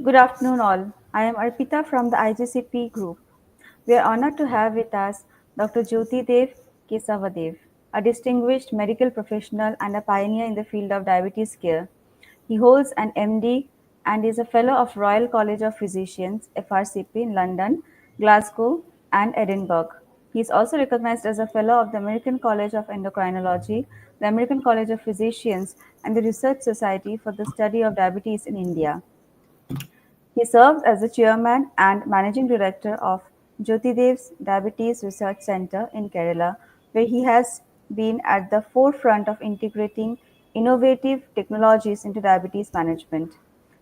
Good afternoon, all. I am Arpita from the IGCP group. We are honored to have with us Dr. Jyoti Dev Kesavadev, a distinguished medical professional and a pioneer in the field of diabetes care. He holds an MD and is a fellow of Royal College of Physicians (FRCP) in London, Glasgow, and Edinburgh. He is also recognized as a fellow of the American College of Endocrinology, the American College of Physicians, and the Research Society for the Study of Diabetes in India. He serves as the chairman and managing director of Jyotidev's Diabetes Research Centre in Kerala, where he has been at the forefront of integrating innovative technologies into diabetes management.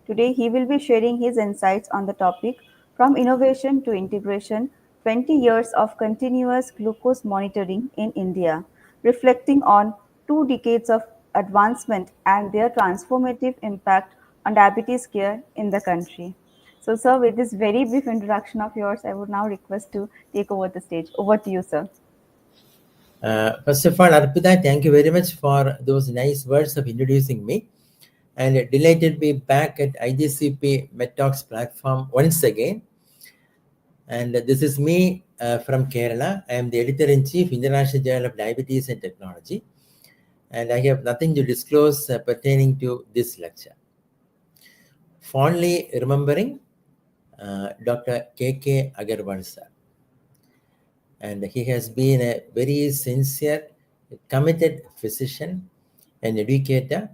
Today, he will be sharing his insights on the topic from innovation to integration 20 years of continuous glucose monitoring in India, reflecting on 2 decades of advancement and their transformative impact on diabetes care in the country. So, sir, with this very brief introduction of yours, I would now request to take over the stage. Over to you, sir. First of all, Arpita, thank you very much for those nice words of introducing me. And delighted to be back at IGCP MedTalks platform once again. And this is me from Kerala. I am the editor-in-chief, International Journal of Diabetes and Technology. And I have nothing to disclose pertaining to this lecture. Fondly remembering Dr. K.K. Agarwal sir. And he has been a very sincere, committed physician and educator.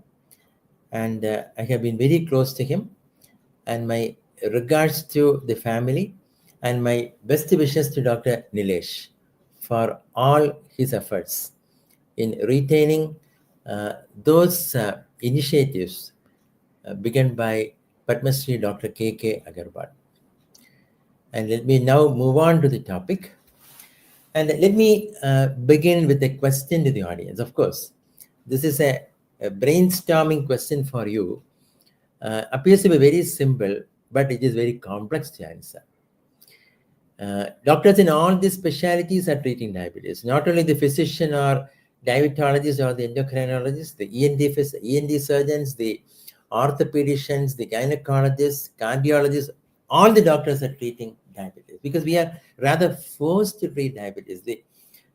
And I have been very close to him. And my regards to the family and my best wishes to Dr. Nilesh for all his efforts in retaining those initiatives begun by Padma Shri Dr. K.K. Agarwal. And let me now move on to the topic. And let me begin with a question to the audience. Of course, this is a brainstorming question for you. Appears to be very simple, but it is very complex to answer. Doctors in all these specialties are treating diabetes. Not only the physician or diabetologist or the endocrinologist, the ENT surgeons, the orthopedicians, the gynecologists, cardiologists, all the doctors are treating diabetes because we are rather forced to treat diabetes. The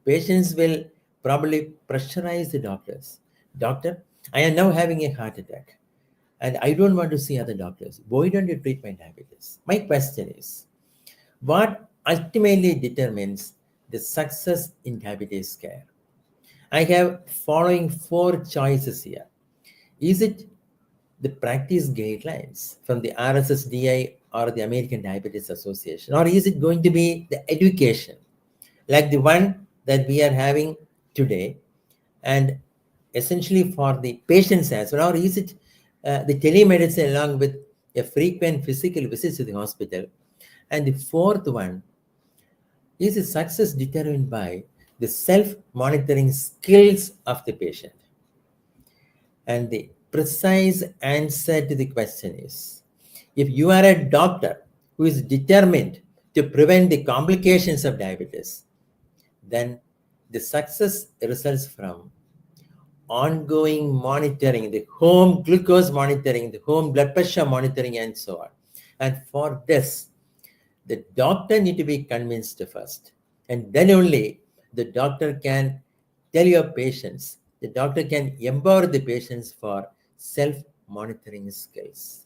patients will probably pressurize the doctors. Doctor, I am now having a heart attack and I don't want to see other doctors. Why don't you treat my diabetes? My question is, what ultimately determines the success in diabetes care? I have following 4 choices here. Is it the practice guidelines from the RSSDI or the American Diabetes Association? Or is it going to be the education like the one that we are having today and essentially for the patients as well? Or is it the telemedicine along with a frequent physical visits to the hospital? And the fourth one, is the success determined by the self-monitoring skills of the patient? And the precise answer to the question is, if you are a doctor who is determined to prevent the complications of diabetes, then the success results from ongoing monitoring, the home glucose monitoring, the home blood pressure monitoring, and so on. And for this, the doctor need to be convinced first. And then only the doctor can tell your patients, the doctor can empower the patients for self-monitoring skills.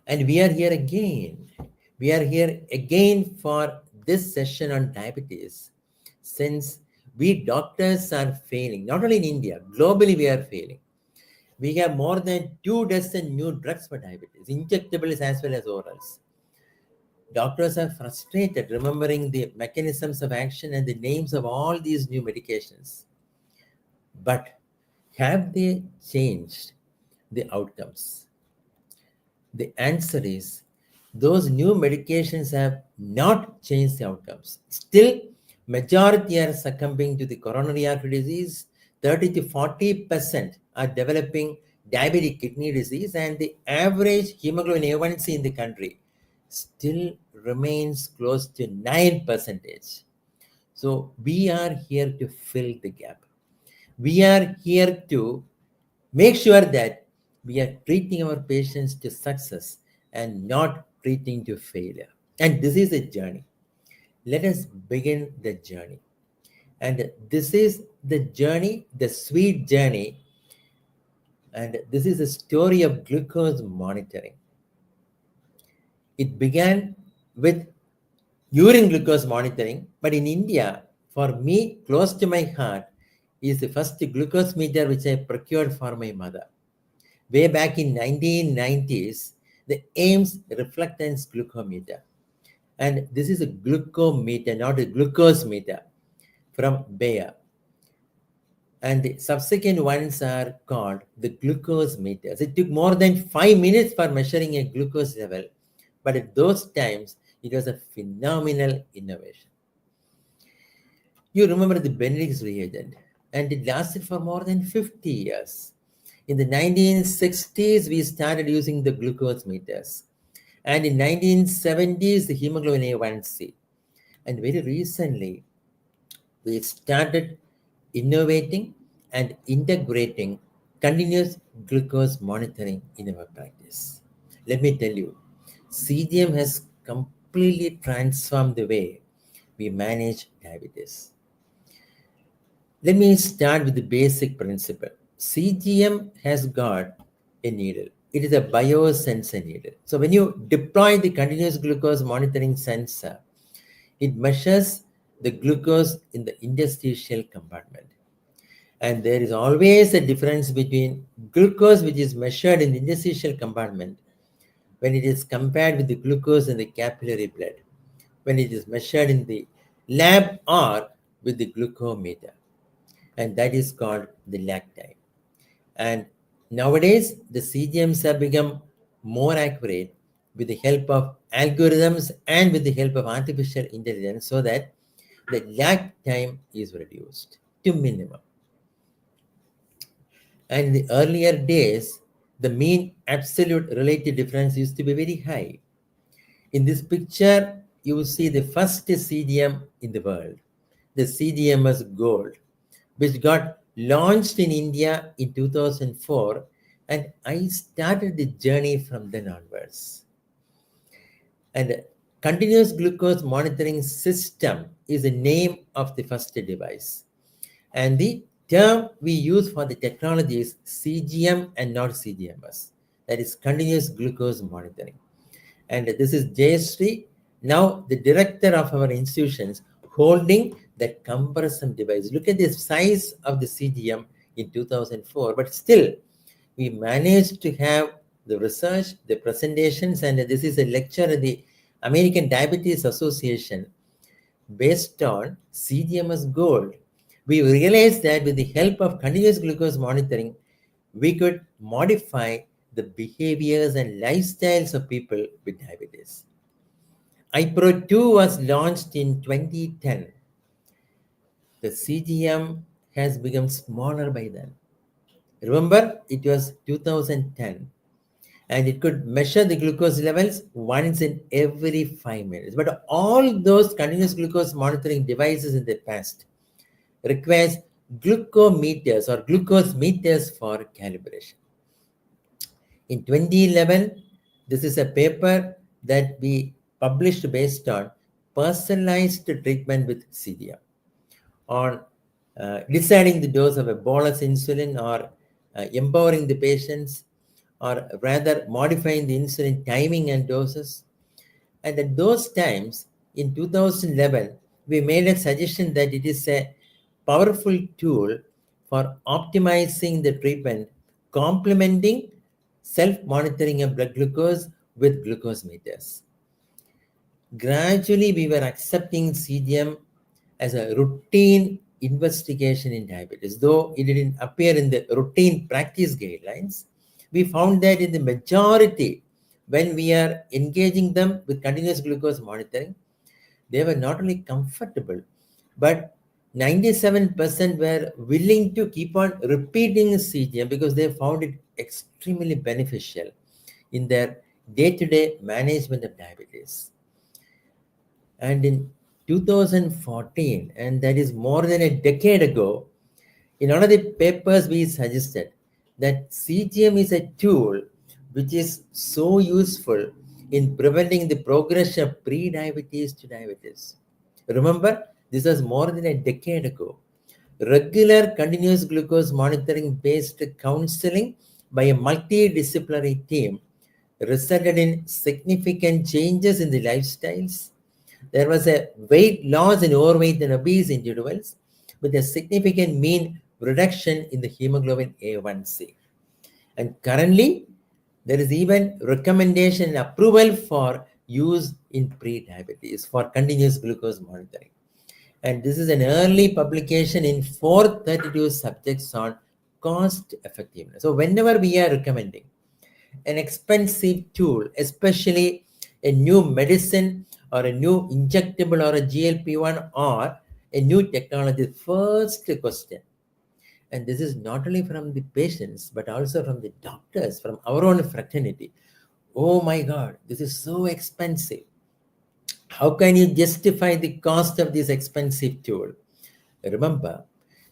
And we are here again. We are here again for this session on diabetes, since we doctors are failing, not only in India, globally we are failing. We have more than 2 dozen new drugs for diabetes, injectables as well as orals. Doctors are frustrated remembering the mechanisms of action and the names of all these new medications. But have they changed the outcomes? The answer is, those new medications have not changed the outcomes. Still, majority are succumbing to the coronary artery disease. 30 to 40% are developing diabetic kidney disease, and the average hemoglobin A1C in the country still remains close to 9%. So we are here to fill the gap. We are here to make sure that we are treating our patients to success and not treating to failure. And this is a journey. Let us begin the journey. And this is the journey, the sweet journey. And this is a story of glucose monitoring. It began with urine glucose monitoring, but in India, for me, close to my heart, is the first glucose meter which I procured for my mother. Way back in 1990s, the AIMS reflectance glucometer. And this is a glucometer, not a glucose meter, from Bayer. And the subsequent ones are called the glucose meters. It took more than 5 minutes for measuring a glucose level, but at those times, it was a phenomenal innovation. You remember the Benedict's reagent, and it lasted for more than 50 years. In the 1960s, we started using the glucose meters. And in 1970s, the hemoglobin A1C. And very recently, we started innovating and integrating continuous glucose monitoring in our practice. Let me tell you, CGM has completely transformed the way we manage diabetes. Let me start with the basic principle. CGM has got a needle. It is a biosensor needle. So when you deploy the continuous glucose monitoring sensor, it measures the glucose in the interstitial compartment. And there is always a difference between glucose which is measured in the interstitial compartment when it is compared with the glucose in the capillary blood, when it is measured in the lab or with the glucometer. And that is called the lag time. And nowadays, the CGMs have become more accurate with the help of algorithms and with the help of artificial intelligence so that the lag time is reduced to minimum. And in the earlier days, the mean absolute relative difference used to be very high. In this picture, you will see the first CGM in the world, the CGMS Gold, which got launched in India in 2004, and I started the journey from then onwards. And continuous glucose monitoring system is the name of the first device. And the term we use for the technology is CGM and not CGMS. That is continuous glucose monitoring. And this is Jayashree, now the director of our institutions, holding that cumbersome device. Look at the size of the CGM in 2004, but still we managed to have the research, the presentations, and this is a lecture at the American Diabetes Association based on CGMS Gold. We realized that with the help of continuous glucose monitoring, we could modify the behaviors and lifestyles of people with diabetes. iPro 2 was launched in 2010. The CGM has become smaller by then. Remember, it was 2010, and it could measure the glucose levels once in every 5 minutes. But all those continuous glucose monitoring devices in the past requires glucometers or glucose meters for calibration. In 2011, this is a paper that we published based on personalized treatment with CGM on deciding the dose of a bolus insulin or empowering the patients, or rather modifying the insulin timing and doses. And at those times, in 2011, we made a suggestion that it is a powerful tool for optimizing the treatment, complementing self-monitoring of blood glucose with glucose meters. Gradually, we were accepting CGM as a routine investigation in diabetes. Though it didn't appear in the routine practice guidelines, we found that in the majority, when we are engaging them with continuous glucose monitoring, they were not only comfortable, but 97% were willing to keep on repeating CGM because they found it extremely beneficial in their day-to-day management of diabetes. And in 2014, and that is more than a decade ago, in one of the papers we suggested that CGM is a tool which is so useful in preventing the progression of pre-diabetes to diabetes. Remember, this was more than a decade ago. Regular continuous glucose monitoring based counseling by a multidisciplinary team resulted in significant changes in the lifestyles. There was a weight loss in overweight and obese individuals with a significant mean reduction in the hemoglobin A1C. And currently, there is even recommendation and approval for use in pre-diabetes for continuous glucose monitoring. And this is an early publication in 432 subjects on cost effectiveness. So whenever we are recommending an expensive tool, especially a new medicine or a new injectable or a GLP-1 or a new technology, first question, and this is not only from the patients but also from the doctors, from our own fraternity. Oh my God, this is so expensive. How can you justify the cost of this expensive tool? Remember,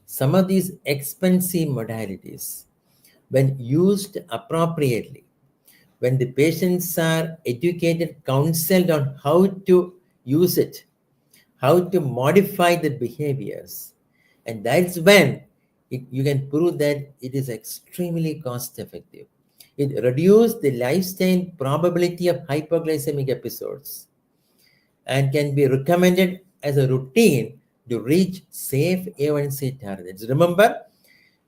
some of these expensive modalities, when used appropriately, when the patients are educated, counseled on how to use it, how to modify the behaviors, and that's when you can prove that it is extremely cost effective. It reduces the lifetime probability of hypoglycemic episodes and can be recommended as a routine to reach safe A1C targets. Remember,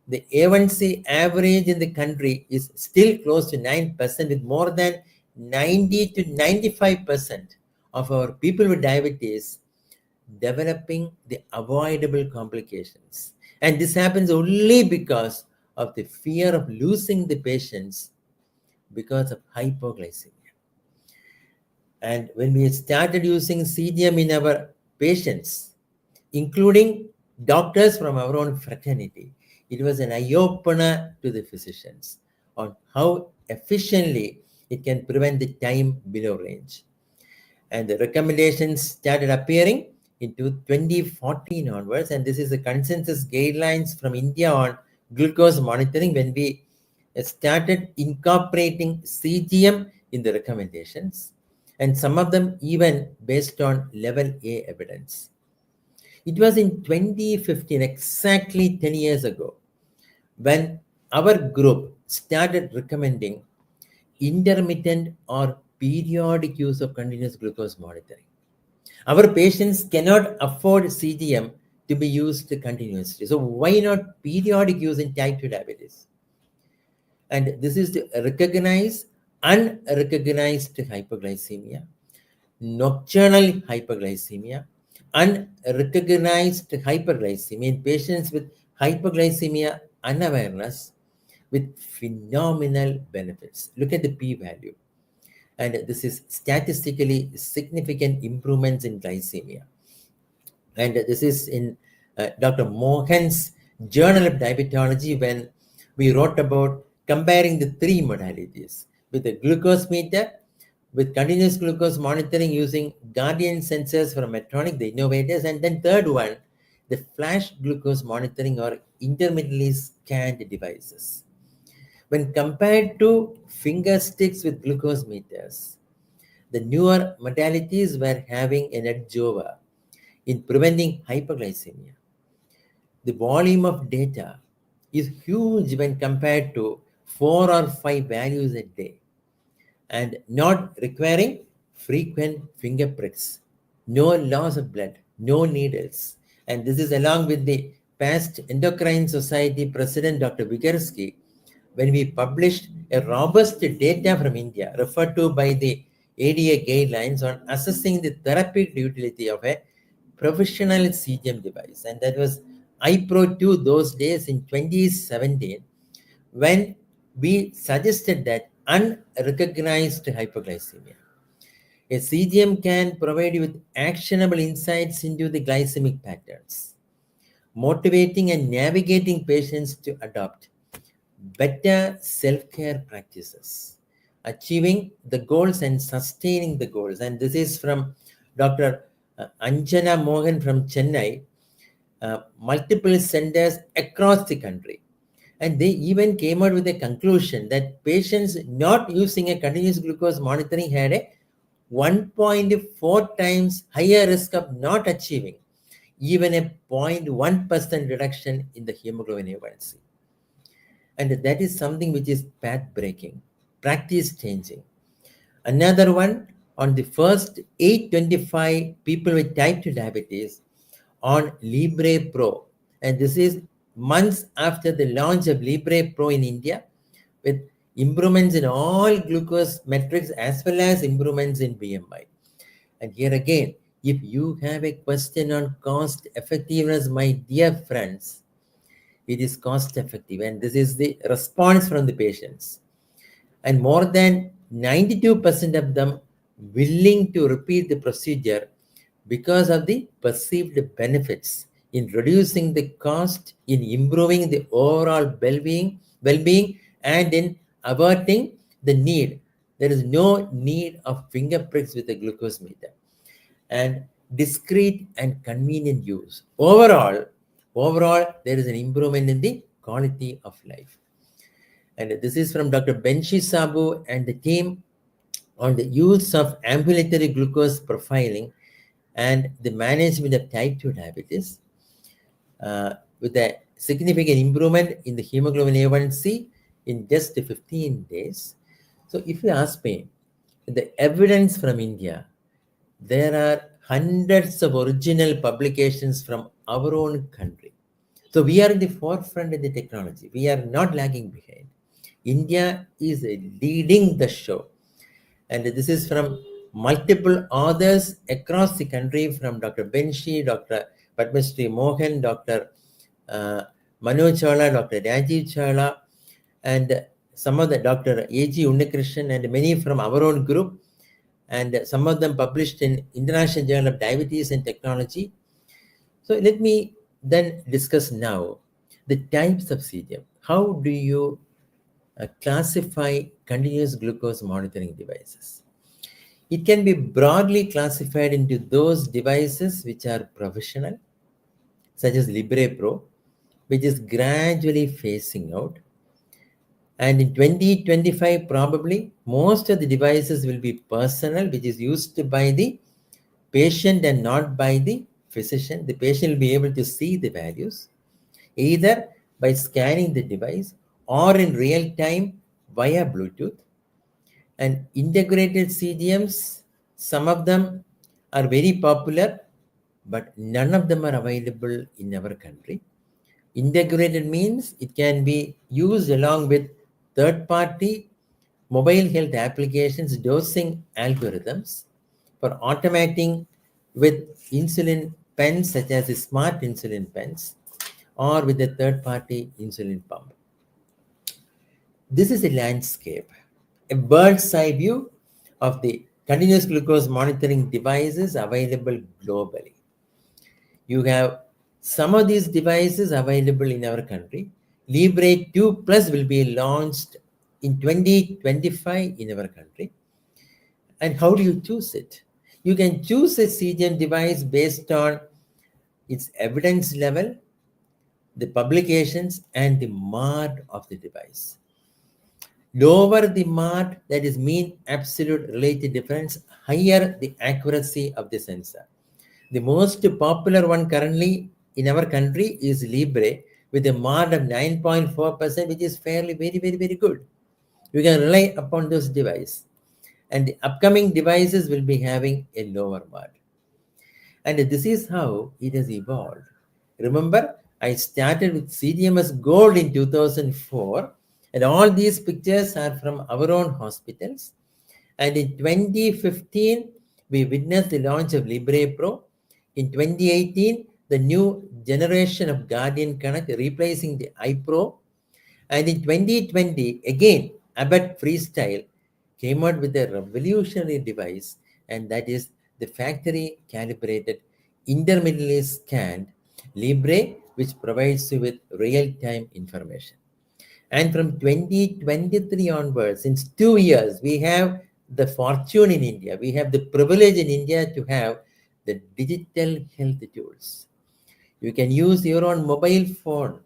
the A1C average in the country is still close to 9%, with more than 90 to 95% of our people with diabetes developing the avoidable complications. And this happens only because of the fear of losing the patients because of hypoglycemia. And when we started using CGM in our patients, including doctors from our own fraternity, it was an eye-opener to the physicians on how efficiently it can prevent the time below range. And the recommendations started appearing into 2014 onwards, and this is the consensus guidelines from India on glucose monitoring when we started incorporating CGM in the recommendations, and some of them even based on level A evidence. It was in 2015, exactly 10 years ago, when our group started recommending intermittent or periodic use of continuous glucose monitoring. Our patients cannot afford CGM to be used continuously. So why not periodic use in type 2 diabetes? And this is to recognize unrecognized hypoglycemia, nocturnal hypoglycemia, unrecognized hyperglycemia in patients with hypoglycemia unawareness with phenomenal benefits. Look at the p-value. And this is statistically significant improvements in glycemia. And this is in Dr. Mohan's Journal of Diabetology, when we wrote about comparing the three modalities with the glucose meter, with continuous glucose monitoring using Guardian sensors from Medtronic, the innovators, and then third one, the flash glucose monitoring or intermittently scanned devices. When compared to finger sticks with glucose meters, the newer modalities were having an edge over in preventing hyperglycemia. The volume of data is huge when compared to 4 or 5 values a day and not requiring frequent finger pricks, no loss of blood, no needles. And this is along with the past Endocrine Society President Dr. Vygotsky, when we published a robust data from India referred to by the ADA guidelines on assessing the therapeutic utility of a professional CGM device. And that was iPro 2 those days in 2017, when we suggested that unrecognized hypoglycemia. A CGM can provide you with actionable insights into the glycemic patterns, motivating and navigating patients to adopt better self-care practices, achieving the goals and sustaining the goals. And this is from Dr. Anjana Mohan from Chennai, multiple centers across the country. And they even came out with a conclusion that patients not using a continuous glucose monitoring had a 1.4 times higher risk of not achieving even a 0.1% reduction in the hemoglobin A1C. And that is something which is path breaking, practice changing. Another one, on the first 825 people with type 2 diabetes on Libre Pro. And this is months after the launch of Libre Pro in India, with improvements in all glucose metrics as well as improvements in BMI. And here again, if you have a question on cost effectiveness, my dear friends, it is cost effective. And this is the response from the patients. And more than 92% of them willing to repeat the procedure because of the perceived benefits in reducing the cost, in improving the overall well-being, and in averting the need. There is no need of finger pricks with a glucose meter. And discreet and convenient use. Overall, there is an improvement in the quality of life. And this is from Dr. Benshi Sabu and the team on the use of ambulatory glucose profiling and the management of type 2 diabetes, with a significant improvement in the hemoglobin A1C in just 15 days. So if you ask me, the evidence from India, there are hundreds of original publications from our own country. So we are in the forefront of the technology. We are not lagging behind. India is leading the show. And this is from multiple authors across the country, from Dr. Benshi, Dr. Padmasri Mohan, Dr. Manu Chawla, Dr. Rajiv Chawla, and some of the Dr. A.G. Unnikrishnan, and many from our own group, and some of them published in International Journal of Diabetes and Technology. So let me then discuss now the types of CGM. How do you classify continuous glucose monitoring devices? It can be broadly classified into those devices which are professional, such as Libre Pro, which is gradually phasing out. And in 2025, probably most of the devices will be personal, which is used by the patient and not by the physician. The patient will be able to see the values either by scanning the device or in real time via Bluetooth. And integrated CGMs, some of them are very popular, but none of them are available in our country. Integrated means it can be used along with third-party mobile health applications dosing algorithms for automating with insulin pens, such as the smart insulin pens, or with a third-party insulin pump. This is a landscape, a bird's eye view of the continuous glucose monitoring devices available globally. You have some of these devices available in our country. Libre 2 Plus will be launched in 2025 in our country. And how do you choose it? You can choose a CGM device based on its evidence level, the publications, and the MARD of the device. Lower the MARD, that is mean absolute relative difference, higher the accuracy of the sensor. The most popular one currently in our country is Libre with a MARD of 9.4%, which is fairly very good. You can rely upon those devices. And the upcoming devices will be having a lower MARD. And this is how it has evolved. Remember, I started with CDMS Gold in 2004, and all these pictures are from our own hospitals. And in 2015, we witnessed the launch of Libre Pro. In 2018, the new generation of Guardian Connect replacing the iPro. And in 2020, again, Abbott Freestyle came out with a revolutionary device, and that is the factory calibrated, intermittently scanned Libre, which provides you with real-time information. And from 2023 onwards, since 2 years, we have the fortune in India, we have the privilege in India to have the digital health tools. You can use your own mobile phone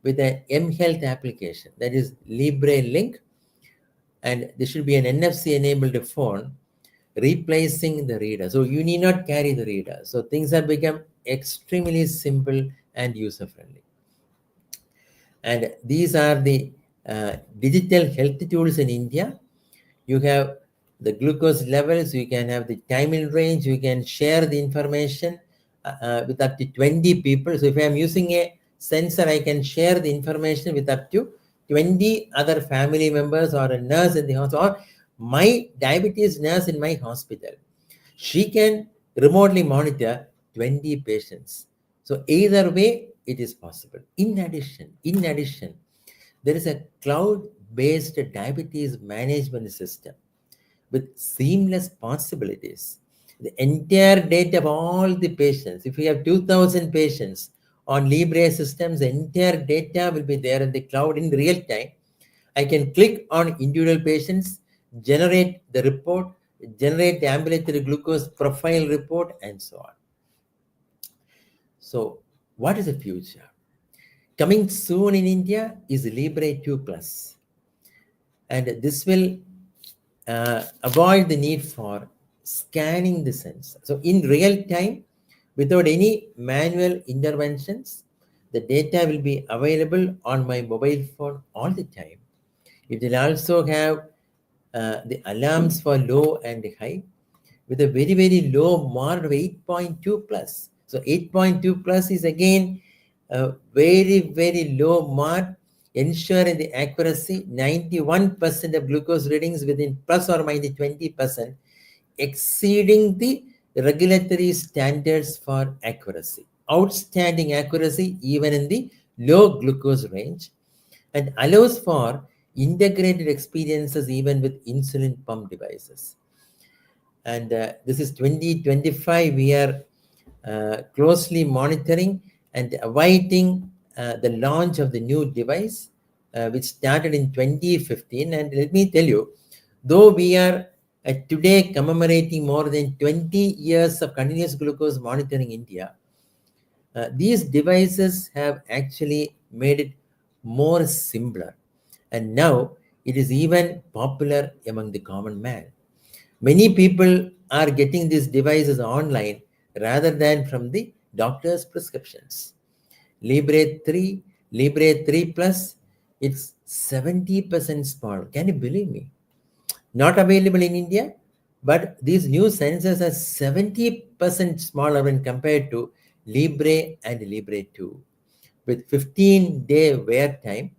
with an mHealth application, that is Libre Link, and this should be an NFC enabled phone replacing the reader. So you need not carry the reader. So things have become extremely simple and user-friendly. And these are the digital health tools in India. You have the glucose levels, you can have the time in range, you can share the information with up to 20 people. So if I'm using a sensor, I can share the information with up to 20 other family members or a nurse in the hospital, or my diabetes nurse in my hospital. She can remotely monitor 20 patients. So either way, it is possible. In addition, there is a cloud-based diabetes management system with seamless possibilities. The entire data of all the patients, if we have 2,000 patients on Libre systems, the entire data will be there in the cloud in real time. I can click on individual patients, generate the report, generate the ambulatory glucose profile report, and so on. So, what is the future? Coming soon in India is Libre 2 Plus. And this will avoid the need for scanning the sensor. So in real time, without any manual interventions, the data will be available on my mobile phone all the time. It will also have the alarms for low and high with a very, very low mark of 8.2 plus. So 8.2 plus is again a very, very low mark, ensuring the accuracy 91% of glucose readings within plus or minus 20%, exceeding the regulatory standards for accuracy. Outstanding accuracy even in the low glucose range, and allows for integrated experiences even with insulin pump devices. And this is 2025. We are closely monitoring and awaiting the launch of the new device, which started in 2015. And let me tell you, though we are today commemorating more than 20 years of continuous glucose monitoring in India, these devices have actually made it more simpler. And now it is even popular among the common man. Many people are getting these devices online rather than from the doctor's prescriptions. Libre 3, Libre 3 Plus, it's 70% smaller. Can you believe me? Not available in India, but these new sensors are 70% smaller when compared to Libre and Libre 2. With 15-day wear time,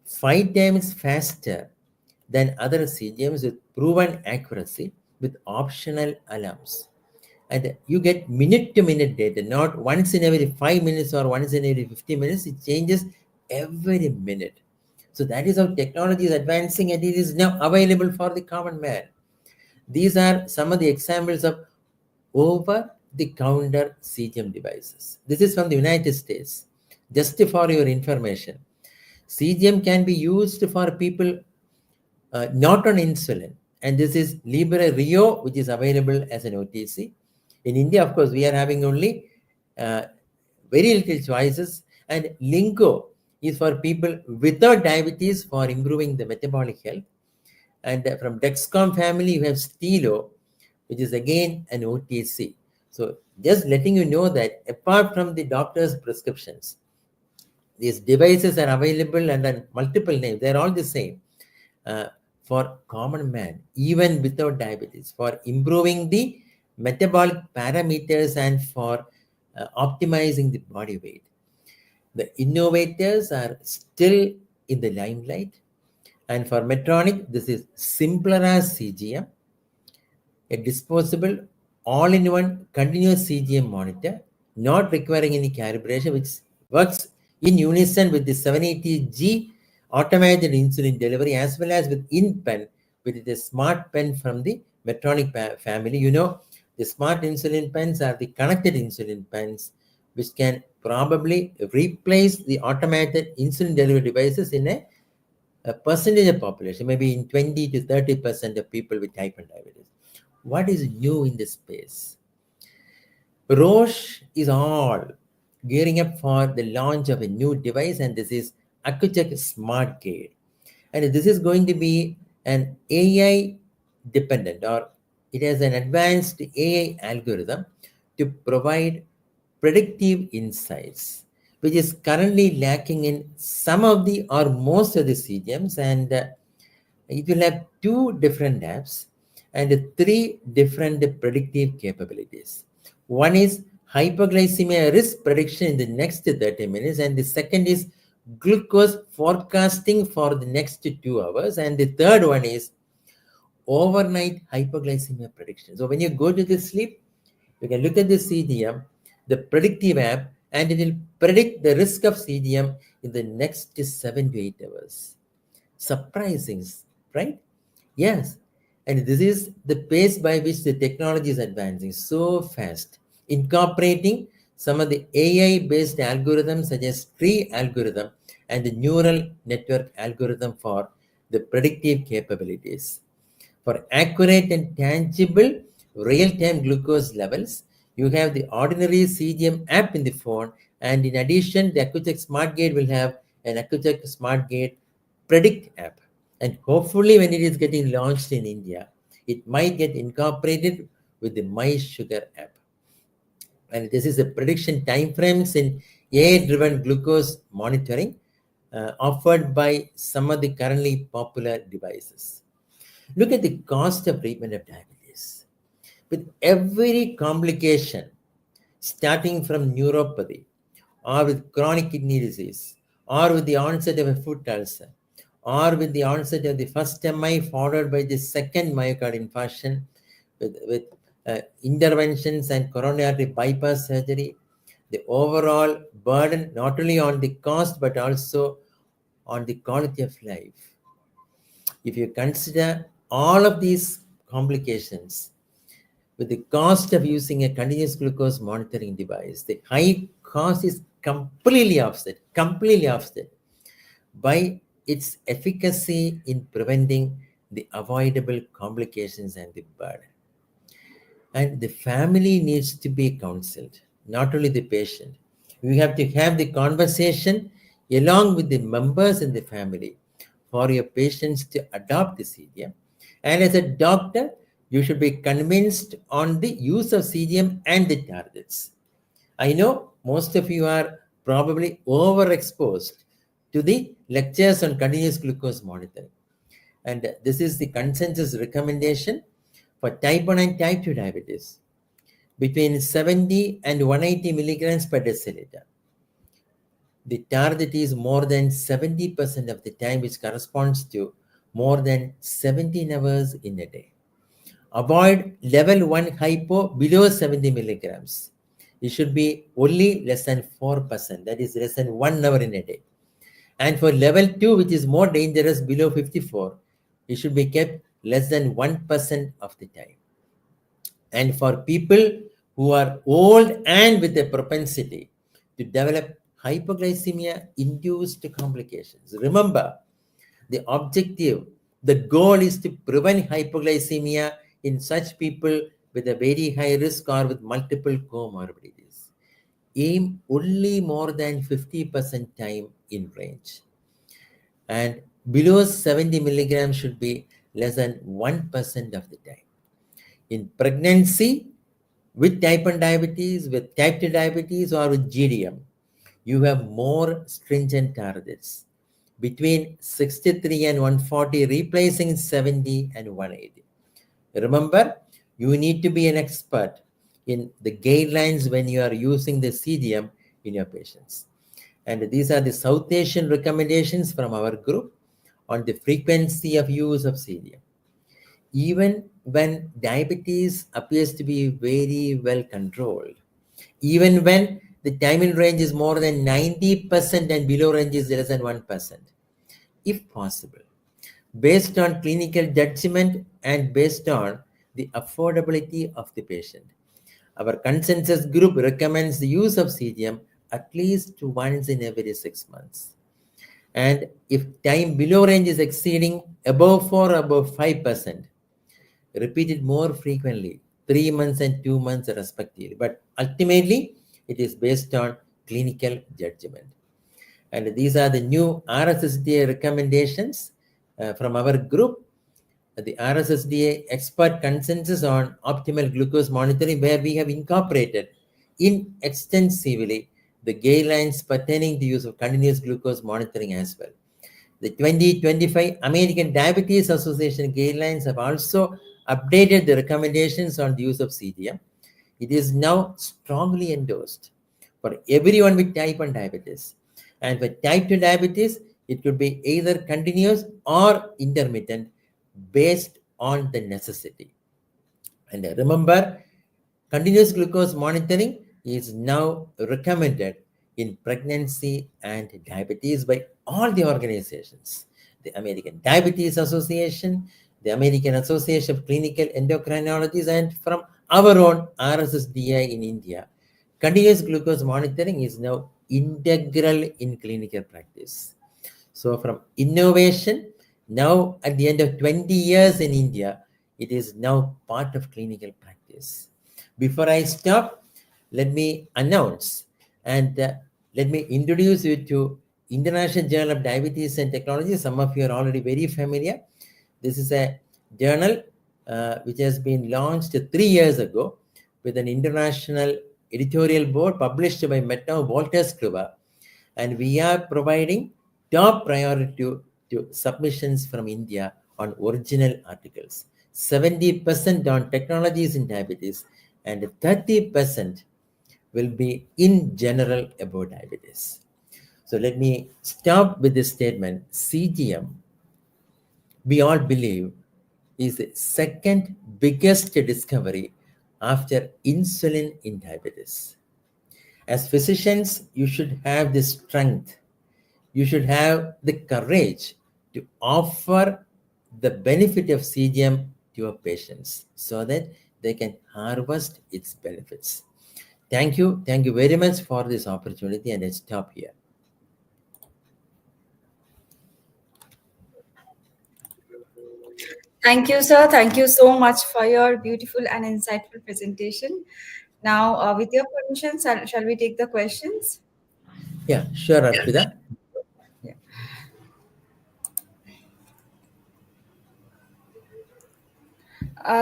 5 times faster than other CGMs with proven accuracy with optional alarms. And you get minute-to-minute data, not once in every 5 minutes or once in every 50 minutes. It changes every minute. So that is how technology is advancing, and it is now available for the common man. These are some of the examples of over-the-counter CGM devices. This is from the United States. Just for your information, CGM can be used for people not on insulin. And this is Libre Rio, which is available as an OTC. In India, of course, we are having only very little choices. And Lingo is for people without diabetes for improving the metabolic health. And from Dexcom family, you have Stilo, which is again an OTC. So just letting you know that apart from the doctor's prescriptions, these devices are available under multiple names. They're all the same. For common man, even without diabetes, for improving the metabolic parameters and for optimizing the body weight. The innovators are still in the limelight. And for Medtronic, this is simpler as CGM, a disposable all-in-one continuous CGM monitor, not requiring any calibration, which works in unison with the 780G automated insulin delivery, as well as with InPen, which is a smart pen from the Medtronic family. You know, the smart insulin pens are the connected insulin pens, which can probably replace the automated insulin delivery devices in a percentage of population, maybe in 20 to 30% of people with type 1 diabetes. What is new in this space? Roche is all gearing up for the launch of a new device, and this is Accucheck Smart Gate. And this is going to be an AI dependent or it has an advanced AI algorithm to provide predictive insights, which is currently lacking in some of the or most of the CGMs. And it will have two different apps and three different predictive capabilities. One is hypoglycemia risk prediction in the next 30 minutes, and the second is glucose forecasting for the next 2 hours, and the third one is overnight hypoglycemia prediction. So when you go to the sleep, you can look at the CGM, the predictive app, and it will predict the risk of CGM in the next 7 to 8 hours. Surprising, right? Yes. And this is the pace by which the technology is advancing so fast, incorporating some of the AI-based algorithms such as tree algorithm and the neural network algorithm for the predictive capabilities. For accurate and tangible real-time glucose levels, you have the ordinary CGM app in the phone, and in addition, the Accucheck Smart Gate will have an Accucheck Smart Gate Predict app. And hopefully, when it is getting launched in India, it might get incorporated with the My Sugar app. And this is the prediction timeframes in AI-driven glucose monitoring offered by some of the currently popular devices. Look at the cost of treatment of diabetes. With every complication, starting from neuropathy, or with chronic kidney disease, or with the onset of a foot ulcer, or with the onset of the first MI followed by the second myocardial infarction, with interventions and coronary bypass surgery, the overall burden not only on the cost but also on the quality of life. If you consider all of these complications with the cost of using a continuous glucose monitoring device, the high cost is completely offset by its efficacy in preventing the avoidable complications and the burden. And the family needs to be counseled, not only the patient. You have to have the conversation along with the members in the family for your patients to adopt the CGM. And as a doctor, you should be convinced on the use of CGM and the targets. I know most of you are probably overexposed to the lectures on continuous glucose monitoring. And this is the consensus recommendation for type 1 and type 2 diabetes between 70 and 180 milligrams per deciliter. The target is more than 70% of the time, which corresponds to more than 17 hours in a day. Avoid level 1 hypo below 70 milligrams. It should be only less than 4%, that is less than 1 hour in a day. And for level 2, which is more dangerous, below 54, it should be kept less than 1% of the time. And for people who are old and with a propensity to develop hypoglycemia induced complications, remember the objective, the goal is to prevent hypoglycemia in such people with a very high risk or with multiple comorbidities. Aim only more than 50% time in range. And below 70 milligrams should be less than 1% of the time. In pregnancy, with type 1 diabetes, with type 2 diabetes, or with GDM, you have more stringent targets between 63 and 140, replacing 70 and 180. Remember, you need to be an expert in the guidelines when you are using the CGM in your patients. And these are the South Asian recommendations from our group on the frequency of use of CGM. Even when diabetes appears to be very well controlled, even when the time in range is more than 90% and below range is less than 1%, if possible, based on clinical judgment and based on the affordability of the patient, our consensus group recommends the use of CGM at least once in every 6 months. And if time below range is exceeding above 4 or above 5%, repeat it more frequently, 3 months and 2 months respectively. But ultimately, it is based on clinical judgment. And these are the new RSSDA recommendations from our group. the RSSDA expert consensus on optimal glucose monitoring, where we have incorporated in extensively the guidelines pertaining to the use of continuous glucose monitoring as well. The 2025 American Diabetes Association guidelines have also updated the recommendations on the use of CGM. It is now strongly endorsed for everyone with type 1 diabetes. And for type 2 diabetes, it could be either continuous or intermittent based on the necessity. And remember, continuous glucose monitoring is now recommended in pregnancy and diabetes by all the organizations. The American Diabetes Association, the American Association of Clinical Endocrinologists, and from our own RSSDI in India. Continuous glucose monitoring is now integral in clinical practice. So from innovation, now at the end of 20 years in India, it is now part of clinical practice. Before I stop, let me announce and let me introduce you to International Journal of Diabetes and Technology. Some of you are already very familiar. This is a journal which has been launched 3 years ago with an international editorial board published by Meta Wolters Kluwer, and we are providing top priority to submissions from India on original articles. 70% on technologies in diabetes, and 30% will be in general about diabetes. So let me stop with this statement. CGM, we all believe, is the second biggest discovery after insulin in diabetes. As physicians, you should have the strength, you should have the courage to offer the benefit of CGM to your patients so that they can harvest its benefits. Thank you. Thank you very much for this opportunity, and I stop here. Thank you, sir. Thank you so much for your beautiful and insightful presentation. Now, with your permission, shall we take the questions? Yeah, sure, Arpita. Yeah.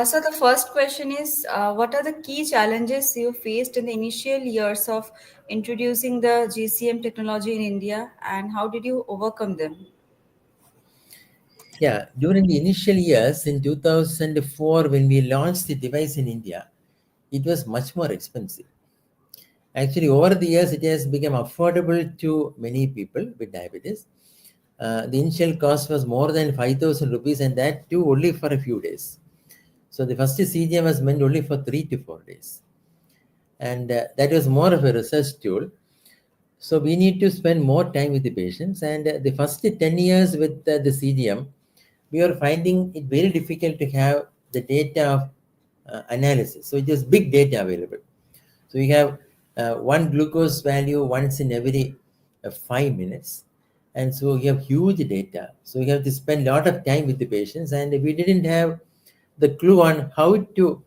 So the first question is, what are the key challenges you faced in the initial years of introducing the GCM technology in India, and how did you overcome them? Yeah, during the initial years in 2004, when we launched the device in India, it was much more expensive. Actually, over the years, it has become affordable to many people with diabetes. The initial cost was more than 5,000 rupees, and that too only for a few days. So the first CGM was meant only for 3 to 4 days. And that was more of a research tool. So we need to spend more time with the patients. And the first 10 years with the CGM, we are finding it very difficult to have the data of analysis. So it is big data available. So you have one glucose value once in every 5 minutes. And so you have huge data. So you have to spend a lot of time with the patients. And we didn't have the clue on how to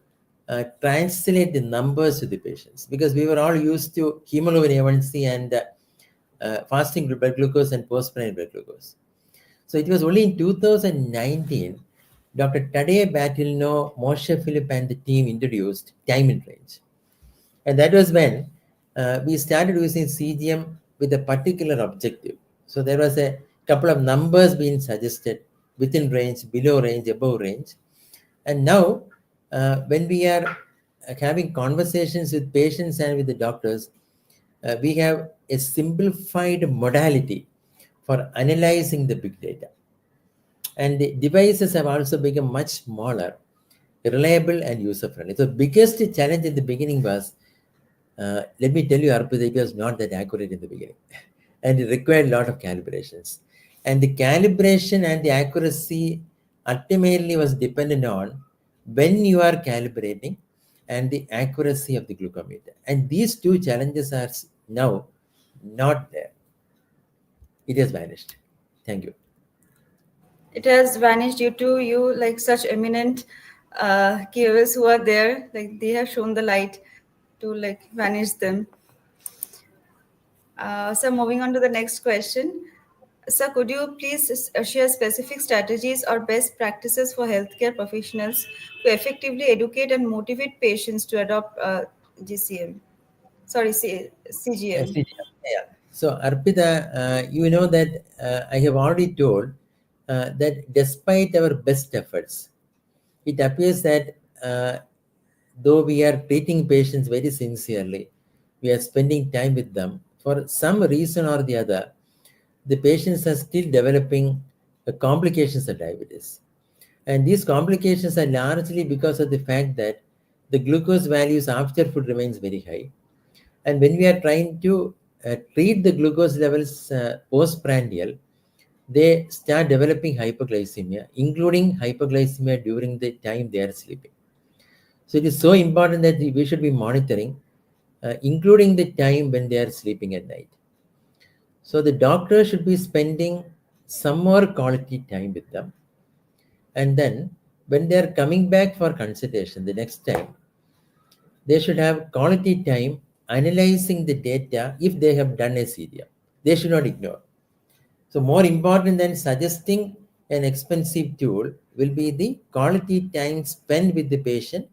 translate the numbers to the patients, because we were all used to hemoglobin A1C and fasting blood glucose and postprandial blood glucose. So it was only in 2019, Dr. Tadej Batilno, Moshe Philip, and the team introduced time in range. And that was when we started using CGM with a particular objective. So there was a couple of numbers being suggested: within range, below range, above range. And now, when we are having conversations with patients and with the doctors, we have a simplified modality for analyzing the big data. And the devices have also become much smaller, reliable, and user friendly. So, biggest challenge in the beginning was, let me tell you, Arpita, it was not that accurate in the beginning, and it required a lot of calibrations. And the calibration and the accuracy ultimately was dependent on when you are calibrating and the accuracy of the glucometer. And these two challenges are now not there. It has vanished. Thank you. It has vanished due to you, like such eminent KOLs who are there, like they have shown the light to like vanish them. So moving on to the next question. Sir, could you please share specific strategies or best practices for healthcare professionals to effectively educate and motivate patients to adopt GCM? Sorry, CGM. CGM. Yeah. So, Arpita, you know that I have already told that despite our best efforts, it appears that though we are treating patients very sincerely, we are spending time with them, for some reason or the other, the patients are still developing complications of diabetes. And these complications are largely because of the fact that the glucose values after food remains very high. And when we are trying to treat the glucose levels postprandial, they start developing hypoglycemia, including hypoglycemia during the time they are sleeping. So it is so important that we should be monitoring, including the time when they are sleeping at night. So the doctor should be spending some more quality time with them. And then when they are coming back for consultation the next time, they should have quality time analyzing the data if they have done a CDM. They should not ignore. So more important than suggesting an expensive tool will be the quality time spent with the patient,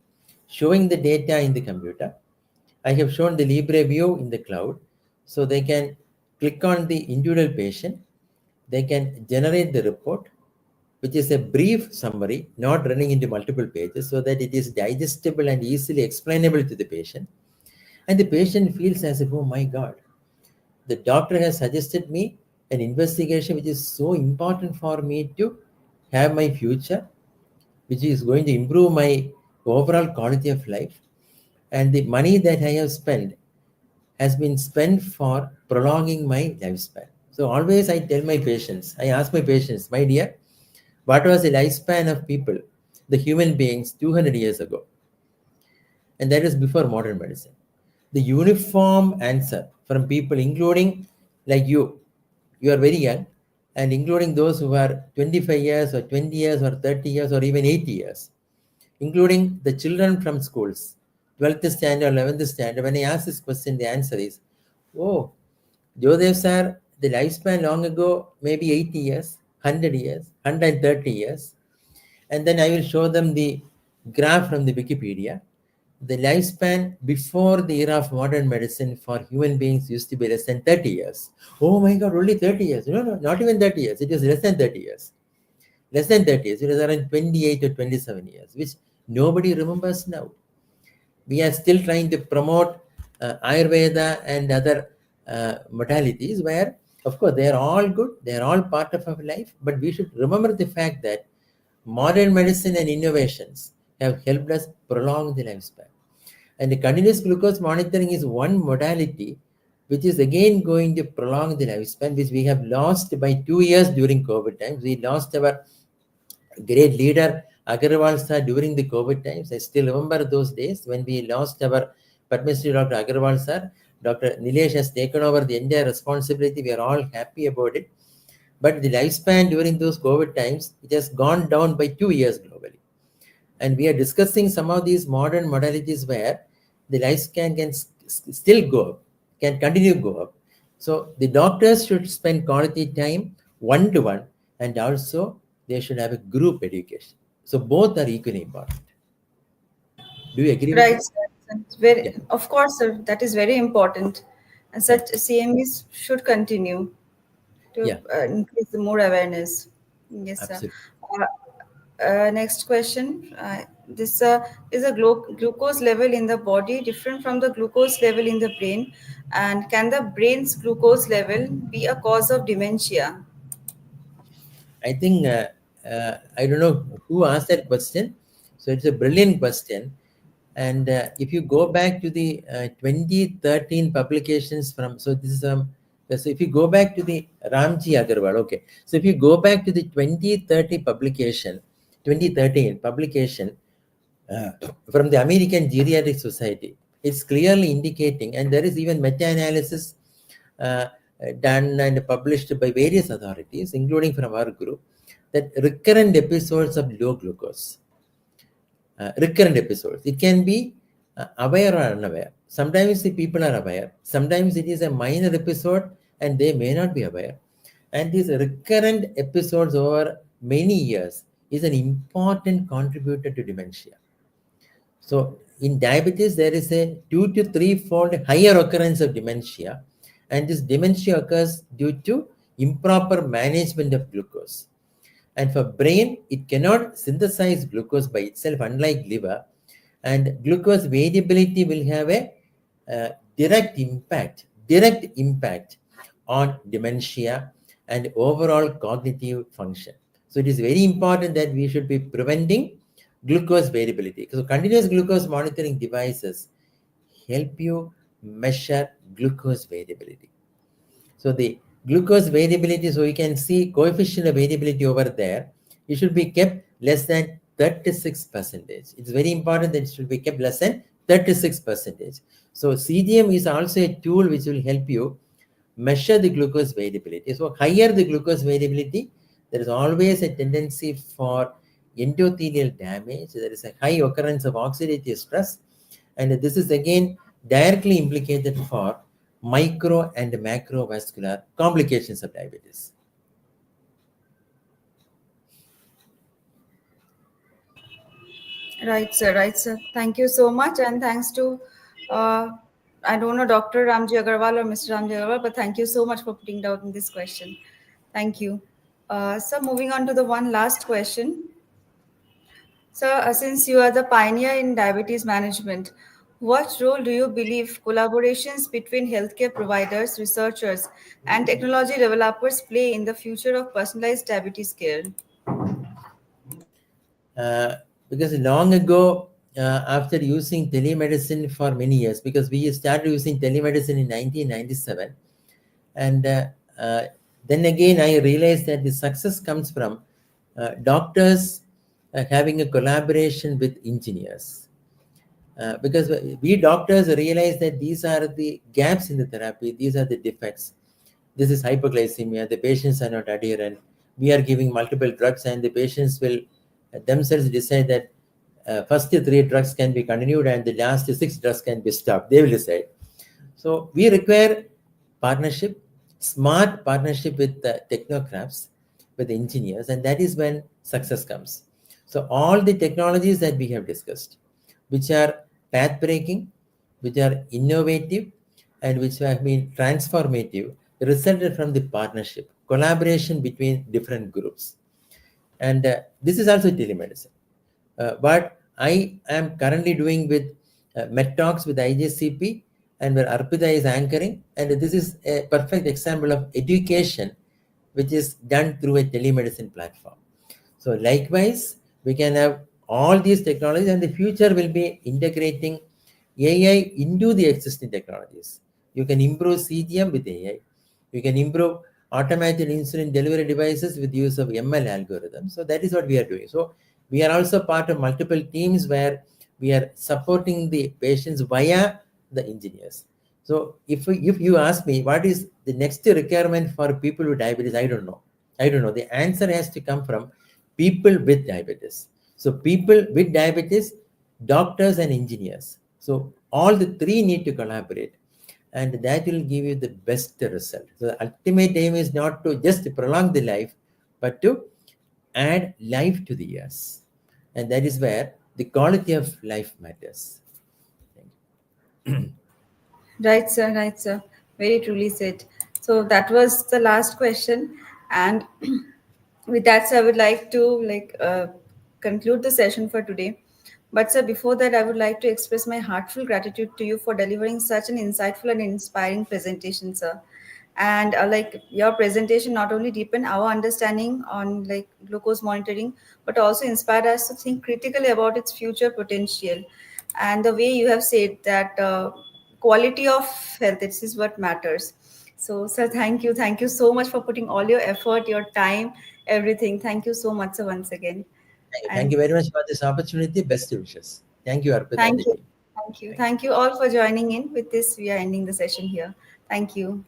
showing the data in the computer. I have shown the LibreView in the cloud, so they can click on the individual patient, they can generate the report, which is a brief summary, not running into multiple pages, so that it is digestible and easily explainable to the patient. And the patient feels as if, oh my God, the doctor has suggested me an investigation which is so important for me to have my future, which is going to improve my overall quality of life. And the money that I have spent has been spent for prolonging my lifespan. So always I tell my patients, I ask my patients, my dear, what was the lifespan of people, the human beings 200 years ago? And that is before modern medicine. The uniform answer from people, including like you are very young, and including those who are 25 years or 20 years or 30 years or even 80 years, including the children from schools, 12th standard or 11th standard. When I ask this question, the answer is, oh, Jodev sir, the lifespan long ago, maybe 80 years, 100 years, 130 years. And then I will show them the graph from the Wikipedia. The lifespan before the era of modern medicine for human beings used to be less than 30 years. Oh my God, only 30 years. No, no, not even 30 years. It was less than 30 years. Less than 30 years. It was around 28 or 27 years, which nobody remembers now. We are still trying to promote Ayurveda and other modalities where, of course, they are all good. They are all part of our life. But we should remember the fact that modern medicine and innovations have helped us prolong the lifespan. And the continuous glucose monitoring is one modality which is again going to prolong the lifespan, which we have lost by 2 years during COVID times. We lost our great leader Agarwal sir during the COVID times. I still remember those days when we lost our Padma Shri Dr. Agarwal sir. Dr. Nilesh has taken over the entire responsibility. We are all happy about it. But the lifespan during those COVID times, it has gone down by 2 years globally. And we are discussing some of these modern modalities where the lifespan can still go up, can continue to go up. So the doctors should spend quality time one-to-one, and also they should have a group education. So both are equally important. Do you agree with Right, that? sir. It's very, Yeah, of course, sir. That is very important, and yeah, such CMEs should continue to yeah, increase the more awareness. Yes, sir. absolutely. Next question. This is a glucose level in the body different from the glucose level in the brain, and can the brain's glucose level be a cause of dementia? I think I don't know who asked that question. So it's a brilliant question. And if you go back to the 2013 publications from, so this is so if you go back to the Ramji Agarwal, okay. So if you go back to the 2013 publication uh, from the American Geriatric Society, it's clearly indicating, and there is even meta-analysis uh, done and published by various authorities, including from our group, that recurrent episodes of low glucose, recurrent episodes, it can be aware or unaware. Sometimes the people are aware. Sometimes it is a minor episode and they may not be aware. And these recurrent episodes over many years is an important contributor to dementia. So in diabetes, there is a 2 to 3 fold higher occurrence of dementia, and this dementia occurs due to improper management of glucose. And for brain, it cannot synthesize glucose by itself, unlike liver. And glucose variability will have a direct impact on dementia and overall cognitive function. So it is very important that we should be preventing glucose variability. So continuous glucose monitoring devices help you measure glucose variability. So the glucose variability, so you can see coefficient of variability over there, it should be kept less than 36%. It's very important that it should be kept less than 36%. So CGM is also a tool which will help you measure the glucose variability. So higher the glucose variability, there is always a tendency for endothelial damage. There is a high occurrence of oxidative stress, and this is again directly implicated for micro and macrovascular complications of diabetes. Right, sir. Right, sir. Thank you so much, and thanks to, uh, I don't know, Dr. Ramji Agarwal or Mr. Ramji Agarwal, but thank you so much for putting down this question. Thank you. So, moving on to the one last question. So, since you are the pioneer in diabetes management, what role do you believe collaborations between healthcare providers, researchers, and technology developers play in the future of personalized diabetes care? Uh, because long ago, after using telemedicine for many years, because we started using telemedicine in 1997, and uh, then again I realized that the success comes from doctors having a collaboration with engineers. Because we doctors realize that these are the gaps in the therapy, these are the defects. This is hypoglycemia, the patients are not adherent. We are giving multiple drugs, and the patients will themselves decide that first 3 drugs can be continued and the last 6 drugs can be stopped. They will decide. So we require partnership, smart partnership with the technocrats, with the engineers, and that is when success comes. So all the technologies that we have discussed, which are path breaking, which are innovative, and which have been transformative, resulted from the partnership, collaboration between different groups. And this is also telemedicine. What I am currently doing with MedTalks with IJCP, and where Arpita is anchoring, and this is a perfect example of education which is done through a telemedicine platform. So likewise, we can have all these technologies, and the future will be integrating AI into the existing technologies. You can improve CGM with AI. You can improve automated insulin delivery devices with use of ML algorithms. So that is what we are doing. So we are also part of multiple teams where we are supporting the patients via the engineers. So if you ask me what is the next requirement for people with diabetes, I don't know. I don't know. The answer has to come from people with diabetes. So people with diabetes, doctors and engineers. So all the three need to collaborate, and that will give you the best result. So the ultimate aim is not to just prolong the life, but to add life to the years. And that is where the quality of life matters. Thank you. Right, sir. Right, sir. Very truly said. So that was the last question, and with that, sir, I would like to conclude the session for today. But sir, before that, I would like to express my heartfelt gratitude to you for delivering such an insightful and inspiring presentation, sir. And your presentation not only deepened our understanding on like glucose monitoring, but also inspired us to think critically about its future potential. And the way you have said that quality of health, this is what matters. So, sir, thank you so much for putting all your effort, your time, everything. Thank you so much, sir, once again. Thank And you very much for this opportunity. Best wishes. Thank you, Arpita and thank the you, team. thank you, Thank you. thank you all for joining in. With this, we are ending the session here. Thank you.